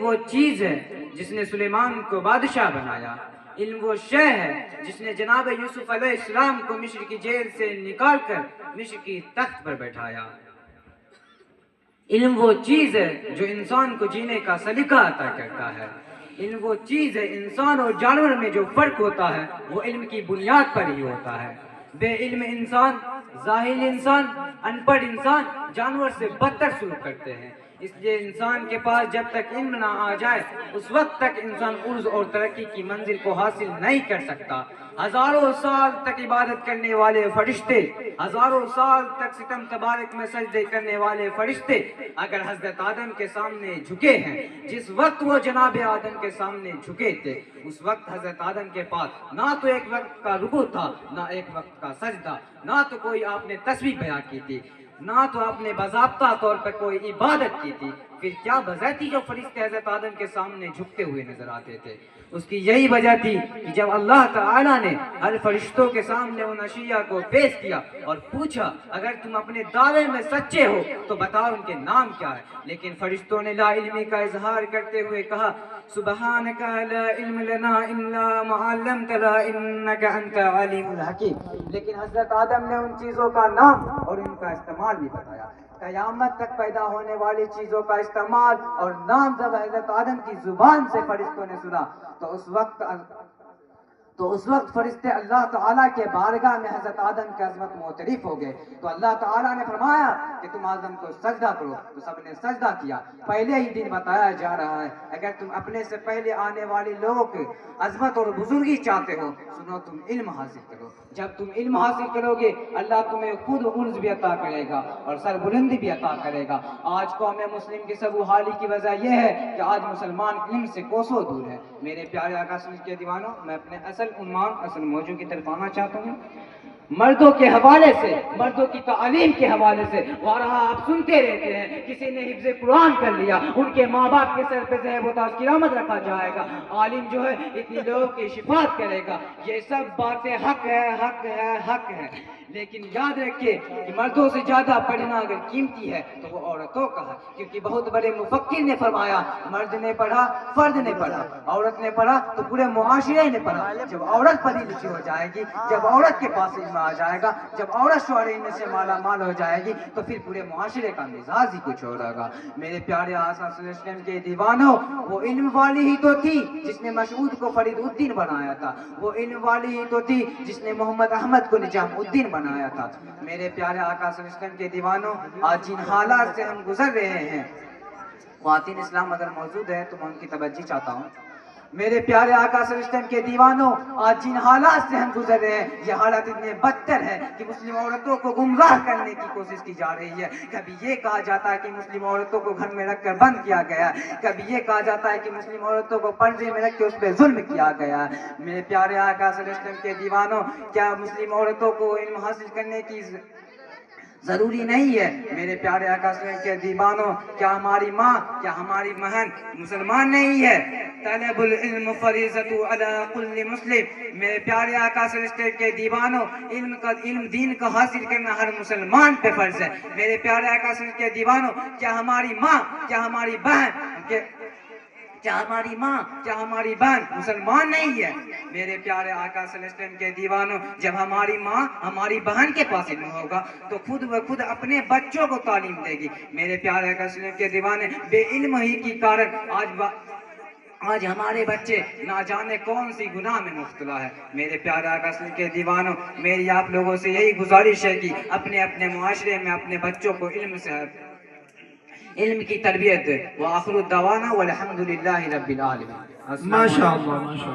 وہ چیز ہے جس نے سلیمان کو بادشاہ بنایا، علم وہ شے ہے جس نے جناب یوسف علیہ السلام کو مصر کی جیل سے نکال کر مصر کی تخت پر بیٹھایا، علم وہ چیز ہے جو انسان کو جینے کا سلیقہ عطا کرتا ہے، علم وہ چیز ہے انسان اور جانور میں جو فرق ہوتا ہے وہ علم کی بنیاد پر ہی ہوتا ہے۔ بے علم انسان، جاہل انسان، ان پڑھ انسان جانور سے بدتر سلوک کرتے ہیں، اس لیے انسان کے پاس جب تک علم نہ آ جائے اس وقت تک انسان عروج اور ترقی کی منزل کو حاصل نہیں کر سکتا۔ ہزاروں سال تک عبادت کرنے والے فرشتے، ہزاروں سال تک ستم تبارک میں سجدے کرنے والے فرشتے اگر حضرت آدم کے سامنے جھکے ہیں، جس وقت وہ جناب آدم کے سامنے جھکے تھے اس وقت حضرت آدم کے پاس نہ تو ایک وقت کا رکوع تھا، نہ ایک وقت کا سجدہ، نہ تو کوئی آپ نے تسبیح بیان کی تھی، نہ تو آپ نے باضابطہ طور پر کوئی عبادت کی تھی، پھر کیا وجہ تھی جو فرشتے حضرت آدم کے سامنے جھکتے ہوئے نظر آتے تھے؟ اس کی یہی وجہ تھی کہ جب اللہ تعالیٰ نے ہر فرشتوں کے سامنے ان اشیاء کو پیش کیا اور پوچھا اگر تم اپنے دعوے میں سچے ہو تو بتاؤ ان کے نام کیا ہے، لیکن فرشتوں نے لا علمی کا اظہار کرتے ہوئے کہا سبحانک لا علم لنا الا ما علمتنا انک انت العلیم الحکیم، لیکن حضرت آدم نے ان چیزوں کا نام اور ان کا استعمال بھی بتایا۔ قیامت تک پیدا ہونے والی چیزوں کا استعمال اور نام جب حضرت آدم کی زبان سے فرشتوں نے سنا تو اس وقت فرشتے اللہ تعالیٰ کے بارگاہ میں حضرت آدم کی عظمت معترف ہو گئے، تو اللہ تعالیٰ نے فرمایا کہ تم آدم کو سجدہ کرو، تو سب نے سجدہ کیا۔ پہلے ہی دن بتایا جا رہا ہے اگر تم اپنے سے پہلے آنے والے لوگوں کی عظمت اور بزرگی چاہتے ہو سنو تم علم حاصل کرو، جب تم علم حاصل کرو گے اللہ تمہیں خود عرض بھی عطا کرے گا اور سر بلندی بھی عطا کرے گا۔ آج قوم مسلم کی سب حالی کی وجہ یہ ہے کہ آج مسلمان علم سے کوسوں دور ہے۔ میرے پیارے آقا صلی اللہ علیہ وسلم کے دیوانوں، میں اپنے اصل موضوع کی طرف آنا چاہتا ہوں۔ مردوں کے حوالے سے، مردوں کی تعلیم کے حوالے سے وارہا آپ سنتے رہتے ہیں کسی نے حفظ قرآن کر لیا ان کے ماں باپ کے سر پہ ذہب و تاج کرامت رکھا جائے گا، عالم جو ہے اتنی لوگوں کی شفاعت کرے گا، یہ سب باتیں حق ہے حق ہے حق ہے، لیکن یاد رکھیے کہ مردوں سے زیادہ پڑھنا اگر قیمتی ہے تو وہ عورتوں کا ہے، کیونکہ بہت بڑے مفکر نے فرمایا مرد نے پڑھا فرد نے پڑھا، عورت نے پڑھا تو پورے معاشرے نے پڑھا۔ جب عورت پڑھی لکھی ہو جائے گی، جب عورت کے پاس علم آ جائے گا، جب عورت شعور علم سے مالا مال ہو جائے گی تو پھر پورے معاشرے کا مزاج ہی کچھ اور ہوگا۔ میرے پیارے آقا صلی اللہ علیہ وسلم کے دیوانوں، وہ علم والی ہی تو تھی جس نے مسعود کو فرید الدین بنایا تھا، وہ علم والی ہی تو تھی جس نے محمد احمد کو نجام الدین بنایا تھا۔ میرے پیارے آقا صلی اللہ علیہ وسلم کے دیوانوں، آج جن حالات سے ہم گزر رہے ہیں، خواتین اسلام اگر موجود ہے تو میں ان کی توجہ چاہتا ہوں۔ میرے پیارے آقا صلی اللہ علیہ وسلم کے دیوانوں، آج جن حالات سے ہم گزر رہے ہیں یہ حالات اتنے بدتر ہے کہ مسلم عورتوں کو گمراہ کرنے کی کوشش کی جا رہی ہے۔ کبھی یہ کہا جاتا ہے کہ مسلم عورتوں کو گھر میں رکھ کر بند کیا گیا ہے، کبھی یہ کہا جاتا ہے کہ مسلم عورتوں کو پردے میں رکھ کے اس پہ ظلم کیا گیا ہے۔ میرے پیارے آقا صلی اللہ علیہ وسلم کے دیوانوں، کیا مسلم عورتوں کو علم حاصل کرنے کی ضروری نہیں ہے؟ میرے پیارے آقا صلی اللہ علیہ وسلم کے دیوانوں، کیا ہماری ماں، کیا ہماری بہن مسلمان نہیں ہے؟ طلب العلم فریضۃ علی کل مسلم۔ میرے پیارے آقا صلی اللہ علیہ وسلم کے دیوانوں، علم دین کا حاصل کرنا ہر مسلمان پہ فرض ہے۔ میرے پیارے آقا صلی اللہ علیہ وسلم کے دیوانوں، کیا ہماری ماں، کیا ہماری بہن کیا ہماری بہن مسلمان نہیں ہے؟ میرے پیارے آقا صلی اللہ علیہ وسلم کے دیوانوں، جب ہماری ماں ہماری بہن کے پاس علم ہوگا تو خود بخود اپنے بچوں کو تعلیم دے گی۔ میرے پیارے آقا صلی اللہ علیہ وسلم کے دیوانے، بے علم ہی کی کارن آج ہمارے بچے نہ جانے کون سی گناہ میں مبتلا ہے۔ میرے پیارے آقا صلی اللہ علیہ وسلم کے دیوانوں، میری آپ لوگوں سے یہی گزارش ہے کہ اپنے معاشرے میں اپنے بچوں کو علم کی تربیت دے۔ وآخر الدعوانا والحمد للہ رب العالمین۔ ماشاءاللہ ماشاءاللہ۔